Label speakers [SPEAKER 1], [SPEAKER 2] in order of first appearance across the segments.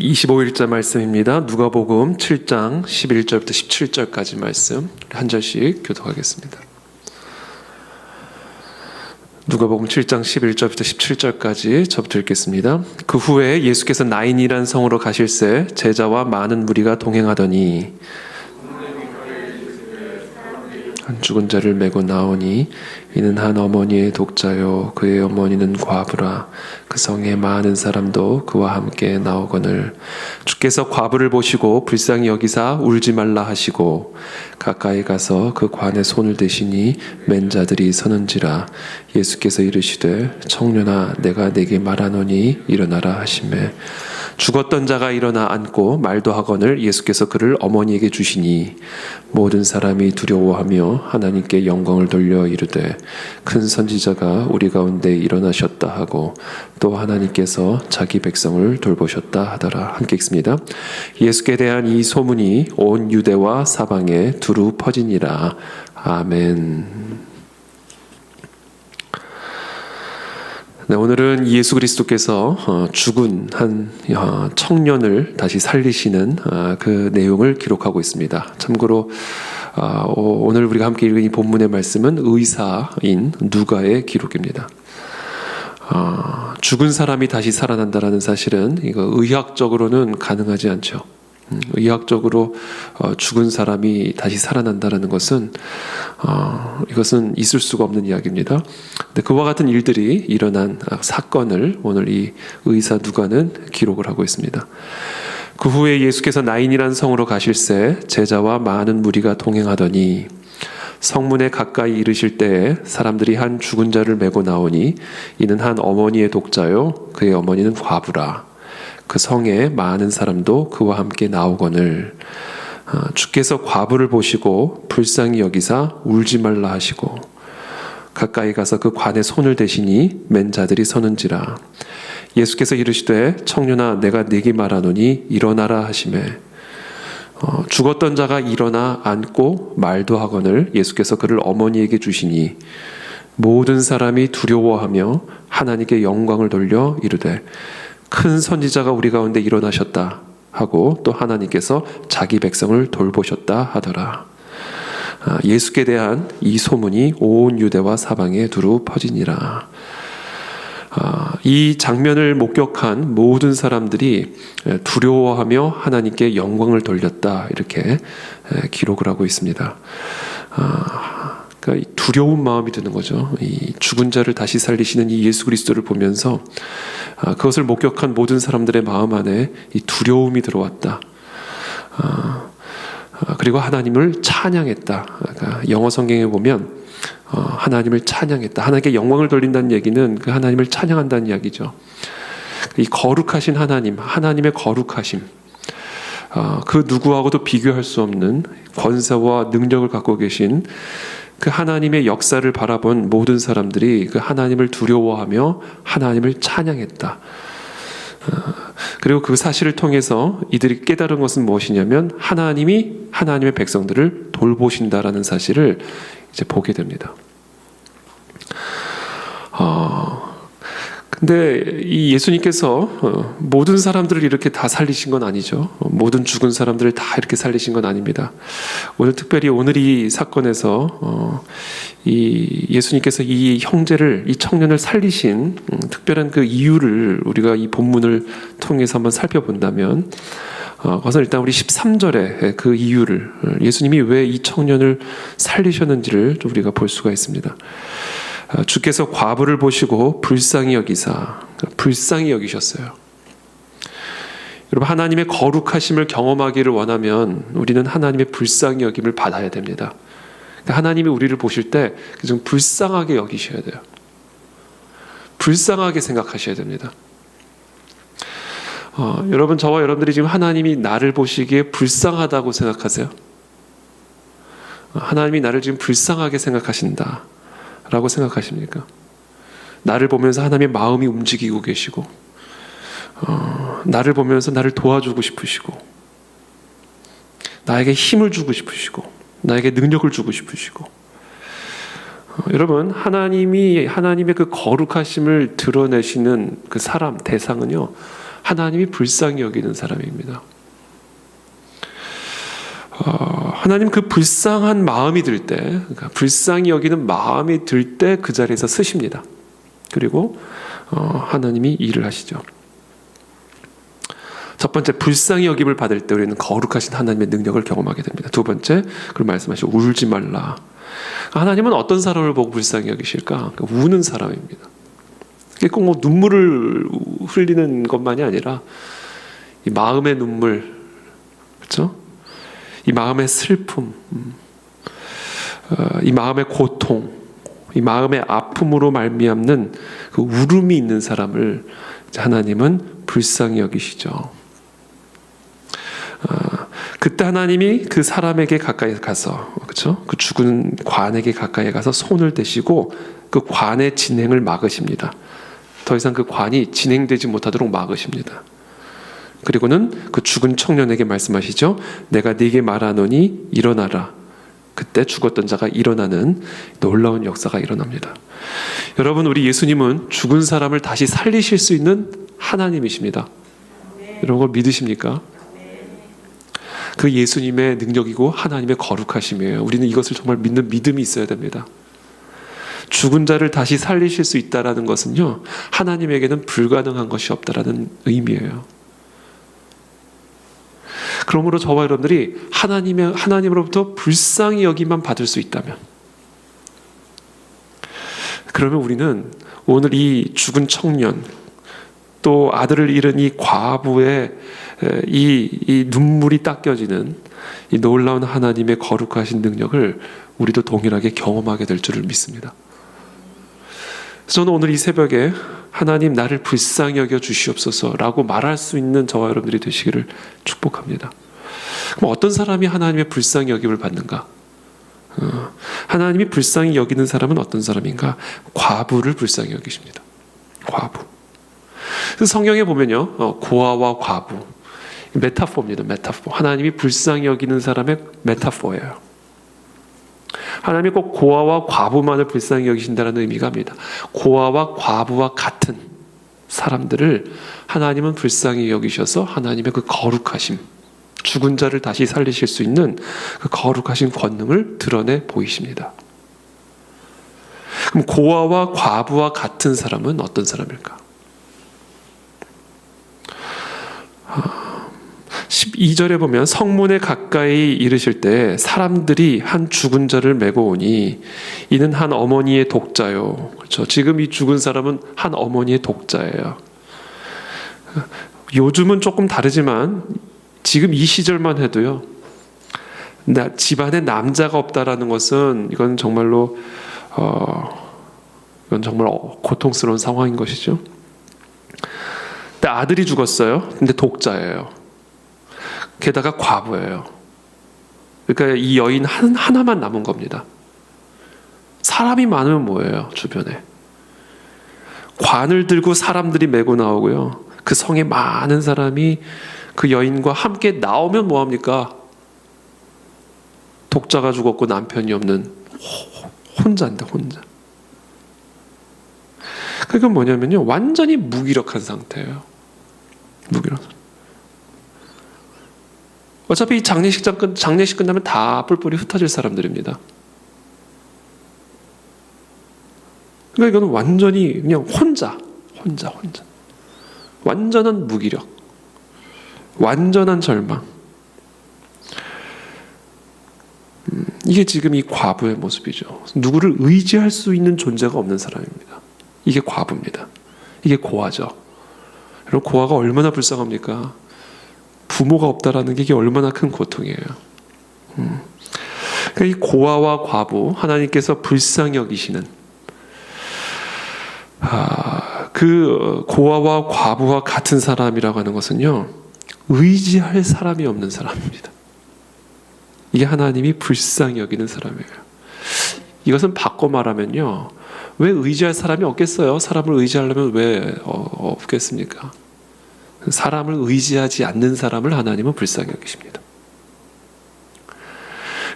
[SPEAKER 1] 25일자 말씀입니다. 누가복음 7장 11절부터 17절까지 말씀 한 절씩 교독하겠습니다. 누가복음 7장 11절부터 17절까지 저부터 읽겠습니다. 그 후에 예수께서 나인이란 성으로 가실새 제자와 많은 무리가 동행하더니 한 죽은 자를 메고 나오니 이는 한 어머니의 독자요 그의 어머니는 과부라. 그 성에 많은 사람도 그와 함께 나오거늘 주께서 과부를 보시고 불쌍히 여기사 울지 말라 하시고 가까이 가서 그 관에 손을 대시니 맨 자들이 서는지라. 예수께서 이르시되 청년아 내가 내게 말하노니 일어나라 하시매 죽었던 자가 일어나 앉고 말도 하거늘 예수께서 그를 어머니에게 주시니 모든 사람이 두려워하며 하나님께 영광을 돌려 이르되 큰 선지자가 우리 가운데 일어나셨다 하고 또 하나님께서 자기 백성을 돌보셨다 하더라. 함께 읽습니다. 예수께 대한 이 소문이 온 유대와 사방에 두루 퍼지니라. 아멘. 네, 오늘은 예수 그리스도께서 죽은 한 청년을 다시 살리시는 그 내용을 기록하고 있습니다. 참고로 오늘 우리가 함께 읽은 이 본문의 말씀은 의사인 누가의 기록입니다. 죽은 사람이 다시 살아난다라는 사실은 이거 의학적으로는 가능하지 않죠. 의학적으로 죽은 사람이 다시 살아난다라는 것은 이것은 있을 수가 없는 이야기입니다. 근데 그와 같은 일들이 일어난 사건을 오늘 이 의사 누가는 기록을 하고 있습니다. 그 후에 예수께서 나인이란 성으로 가실새 제자와 많은 무리가 동행하더니 성문에 가까이 이르실 때에 사람들이 한 죽은 자를 메고 나오니 이는 한 어머니의 독자요 그의 어머니는 과부라. 그 성에 많은 사람도 그와 함께 나오거늘 주께서 과부를 보시고 불쌍히 여기사 울지 말라 하시고 가까이 가서 그 관에 손을 대시니 맨 자들이 서는지라. 예수께서 이르시되 청년아 내가 네게 말하노니 일어나라 하시매 죽었던 자가 일어나 앉고 말도 하거늘 예수께서 그를 어머니에게 주시니 모든 사람이 두려워하며 하나님께 영광을 돌려 이르되 큰 선지자가 우리 가운데 일어나셨다 하고 또 하나님께서 자기 백성을 돌보셨다 하더라. 예수께 대한 이 소문이 온 유대와 사방에 두루 퍼지니라. 이 장면을 목격한 모든 사람들이 두려워하며 하나님께 영광을 돌렸다 이렇게 기록을 하고 있습니다. 그러니까 두려운 마음이 드는 거죠. 이 죽은 자를 다시 살리시는 이 예수 그리스도를 보면서 그것을 목격한 모든 사람들의 마음 안에 이 두려움이 들어왔다. 그리고 하나님을 찬양했다. 그러니까 영어 성경에 보면 하나님을 찬양했다. 하나님께 영광을 돌린다는 얘기는 그 하나님을 찬양한다는 이야기죠. 이 거룩하신 하나님, 하나님의 거룩하심, 그 누구하고도 비교할 수 없는 권세와 능력을 갖고 계신 그 하나님의 역사를 바라본 모든 사람들이 그 하나님을 두려워하며 하나님을 찬양했다. 그리고 그 사실을 통해서 이들이 깨달은 것은 무엇이냐면 하나님이 하나님의 백성들을 돌보신다라는 사실을 이제 보게 됩니다. 근데 이 예수님께서 모든 사람들을 이렇게 다 살리신 건 아니죠. 모든 죽은 사람들을 다 이렇게 살리신 건 아닙니다. 오늘 특별히 오늘 이 사건에서 이 예수님께서 이 형제를, 이 청년을 살리신 특별한 그 이유를 우리가 이 본문을 통해서 한번 살펴본다면 그것은 일단 우리 13절에 그 이유를 예수님이 왜 이 청년을 살리셨는지를 좀 우리가 볼 수가 있습니다. 주께서 과부를 보시고 불쌍히 여기사, 불쌍히 여기셨어요. 여러분, 하나님의 거룩하심을 경험하기를 원하면 우리는 하나님의 불쌍히 여김을 받아야 됩니다. 하나님이 우리를 보실 때 좀 불쌍하게 여기셔야 돼요. 불쌍하게 생각하셔야 됩니다. 여러분, 저와 여러분들이 지금 하나님이 나를 보시기에 불쌍하다고 생각하세요? 하나님이 나를 지금 불쌍하게 생각하신다 라고 생각하십니까? 나를 보면서 하나님의 마음이 움직이고 계시고 나를 보면서 나를 도와주고 싶으시고 나에게 힘을 주고 싶으시고 나에게 능력을 주고 싶으시고 여러분, 하나님이 하나님의 그 거룩하심을 드러내시는 그 사람, 대상은요 하나님이 불쌍히 여기는 사람입니다. 하나님 그 불쌍한 마음이 들 때, 그러니까 불쌍히 여기는 마음이 들 때 그 자리에서 쓰십니다. 그리고 하나님이 일을 하시죠. 첫 번째, 불쌍히 여김을 받을 때 우리는 거룩하신 하나님의 능력을 경험하게 됩니다. 두 번째, 그걸 말씀하시고 울지 말라. 하나님은 어떤 사람을 보고 불쌍히 여기실까? 우는 사람입니다. 꼭 뭐 눈물을 흘리는 것만이 아니라 이 마음의 눈물, 그렇죠? 이 마음의 슬픔, 이 마음의 고통, 이 마음의 아픔으로 말미암는 그 울음이 있는 사람을 하나님은 불쌍히 여기시죠. 그때 하나님이 그 사람에게 가까이 가서, 그렇죠? 그 죽은 관에게 가까이 가서 손을 대시고 그 관의 진행을 막으십니다. 더 이상 그 관이 진행되지 못하도록 막으십니다. 그리고는 그 죽은 청년에게 말씀하시죠. 내가 네게 말하노니 일어나라. 그때 죽었던 자가 일어나는 놀라운 역사가 일어납니다. 여러분, 우리 예수님은 죽은 사람을 다시 살리실 수 있는 하나님이십니다. 여러분, 그걸 믿으십니까? 그 예수님의 능력이고 하나님의 거룩하심이에요. 우리는 이것을 정말 믿는 믿음이 있어야 됩니다. 죽은 자를 다시 살리실 수 있다는 것은요, 하나님에게는 불가능한 것이 없다라는 의미예요. 그러므로 저와 여러분들이 하나님으로부터 불쌍히 여김만 받을 수 있다면, 그러면 우리는 오늘 이 죽은 청년, 또 아들을 잃은 이 과부의 이 눈물이 닦여지는 이 놀라운 하나님의 거룩하신 능력을 우리도 동일하게 경험하게 될 줄을 믿습니다. 저는 오늘 이 새벽에 하나님 나를 불쌍히 여겨 주시옵소서라고 말할 수 있는 저와 여러분들이 되시기를 축복합니다. 그럼 어떤 사람이 하나님의 불쌍히 여김을 받는가? 하나님이 불쌍히 여기는 사람은 어떤 사람인가? 과부를 불쌍히 여기십니다. 과부. 그래서 성경에 보면요, 고아와 과부, 메타포입니다. 메타포. 하나님이 불쌍히 여기는 사람의 메타포예요. 하나님이 꼭 고아와 과부만을 불쌍히 여기신다는 의미가 합니다. 고아와 과부와 같은 사람들을 하나님은 불쌍히 여기셔서 하나님의 그 거룩하심, 죽은 자를 다시 살리실 수 있는 그 거룩하신 권능을 드러내 보이십니다. 그럼 고아와 과부와 같은 사람은 어떤 사람일까? 12절에 보면 성문에 가까이 이르실 때 사람들이 한 죽은 자를 메고 오니 이는 한 어머니의 독자요. 그렇죠? 지금 이 죽은 사람은 한 어머니의 독자예요. 요즘은 조금 다르지만 지금 이 시절만 해도요, 집안에 남자가 없다라는 것은 이건 정말로 이건 정말 고통스러운 상황인 것이죠. 근데 아들이 죽었어요. 근데 독자예요. 게다가 과부예요. 그러니까 이 여인 하나만 남은 겁니다. 사람이 많으면 뭐예요? 주변에 관을 들고 사람들이 메고 나오고요, 그 성에 많은 사람이 그 여인과 함께 나오면 뭐합니까? 독자가 죽었고 남편이 없는 혼자인데 혼자. 그러니까 뭐냐면요, 완전히 무기력한 상태예요. 무기력. 어차피 장례식 끝나면 다 뿔뿔이 흩어질 사람들입니다. 그러니까 이거는 완전히 그냥 혼자. 완전한 무기력, 완전한 절망. 이게 지금 이 과부의 모습이죠. 누구를 의지할 수 있는 존재가 없는 사람입니다. 이게 과부입니다. 이게 고아죠. 여러분, 고아가 얼마나 불쌍합니까? 부모가 없다라는 게 이게 얼마나 큰 고통이에요. 그러니까 이 고아와 과부, 하나님께서 불쌍히 여기시는 그 고아와 과부와 같은 사람이라고 하는 것은요, 의지할 사람이 없는 사람입니다. 이게 하나님이 불쌍히 여기는 사람이에요. 이것은 바꿔 말하면요, 왜 의지할 사람이 없겠어요? 사람을 의지하려면 왜 없겠습니까? 사람을 의지하지 않는 사람을 하나님은 불쌍히 여기십니다.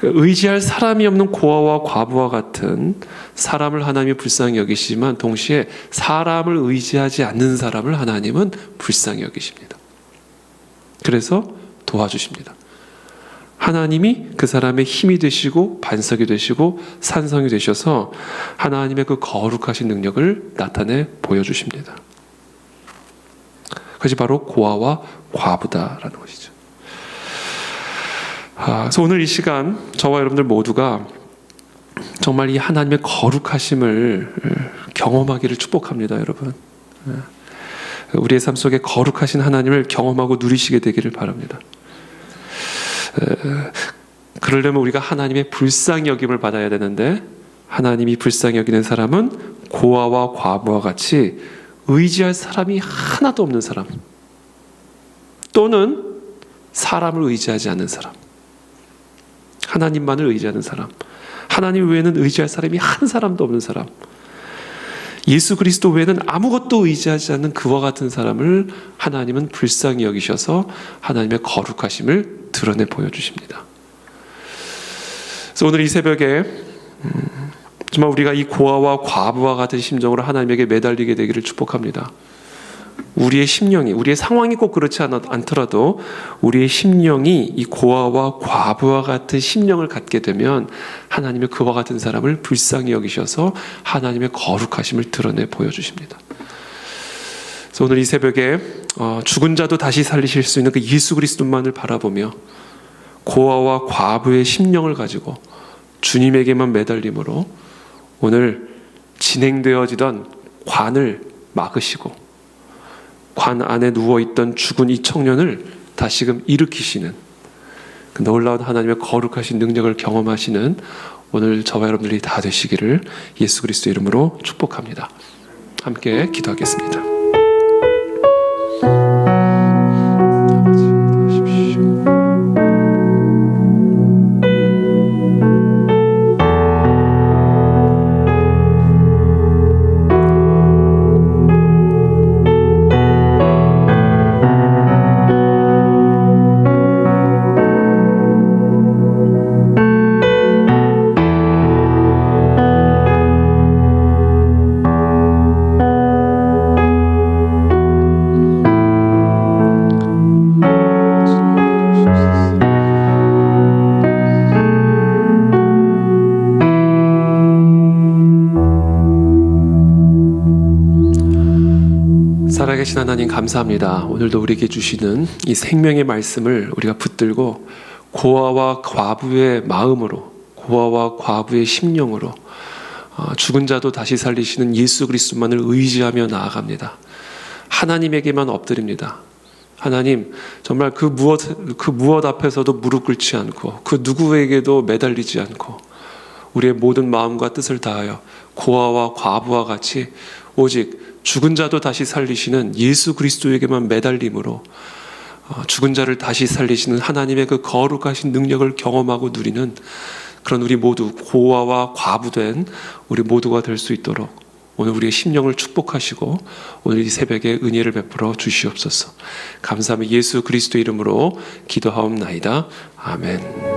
[SPEAKER 1] 의지할 사람이 없는 고아와 과부와 같은 사람을 하나님이 불쌍히 여기시지만 동시에 사람을 의지하지 않는 사람을 하나님은 불쌍히 여기십니다. 그래서 도와주십니다. 하나님이 그 사람의 힘이 되시고 반석이 되시고 산성이 되셔서 하나님의 그 거룩하신 능력을 나타내 보여주십니다. 그것이 바로 고아와 과부다라는 것이죠. 그래서 오늘 이 시간 저와 여러분들 모두가 정말 이 하나님의 거룩하심을 경험하기를 축복합니다, 여러분. 우리의 삶 속에 거룩하신 하나님을 경험하고 누리시게 되기를 바랍니다. 그러려면 우리가 하나님의 불쌍히 여김을 받아야 되는데 하나님이 불쌍히 여기는 사람은 고아와 과부와 같이 의지할 사람이 하나도 없는 사람 또는 사람을 의지하지 않는 사람, 하나님만을 의지하는 사람, 하나님 외에는 의지할 사람이 한 사람도 없는 사람, 예수 그리스도 외에는 아무것도 의지하지 않는 그와 같은 사람을 하나님은 불쌍히 여기셔서 하나님의 거룩하심을 드러내 보여주십니다. 그래서 오늘 이 새벽에 정말 우리가 이 고아와 과부와 같은 심정으로 하나님에게 매달리게 되기를 축복합니다. 우리의 심령이, 우리의 상황이 꼭 그렇지 않더라도 우리의 심령이 이 고아와 과부와 같은 심령을 갖게 되면 하나님의 그와 같은 사람을 불쌍히 여기셔서 하나님의 거룩하심을 드러내 보여주십니다. 그래서 오늘 이 새벽에 죽은 자도 다시 살리실 수 있는 그 예수 그리스도만을 바라보며 고아와 과부의 심령을 가지고 주님에게만 매달림으로 오늘 진행되어지던 관을 막으시고 관 안에 누워있던 죽은 이 청년을 다시금 일으키시는 그 놀라운 하나님의 거룩하신 능력을 경험하시는 오늘 저와 여러분들이 다 되시기를 예수 그리스도 이름으로 축복합니다. 함께 기도하겠습니다. 살아계신 하나님 감사합니다. 오늘도 우리에게 주시는 이 생명의 말씀을 우리가 붙들고 고아와 과부의 마음으로, 고아와 과부의 심령으로 죽은 자도 다시 살리시는 예수 그리스도만을 의지하며 나아갑니다. 하나님에게만 엎드립니다. 하나님, 정말 그 무엇 앞에서도 무릎 꿇지 않고 그 누구에게도 매달리지 않고 우리의 모든 마음과 뜻을 다하여 고아와 과부와 같이 오직 죽은 자도 다시 살리시는 예수 그리스도에게만 매달림으로 죽은 자를 다시 살리시는 하나님의 그 거룩하신 능력을 경험하고 누리는 그런 우리 모두 고아와 과부된 우리 모두가 될 수 있도록 오늘 우리의 심령을 축복하시고 오늘 이 새벽에 은혜를 베풀어 주시옵소서. 감사하며 예수 그리스도 이름으로 기도하옵나이다. 아멘.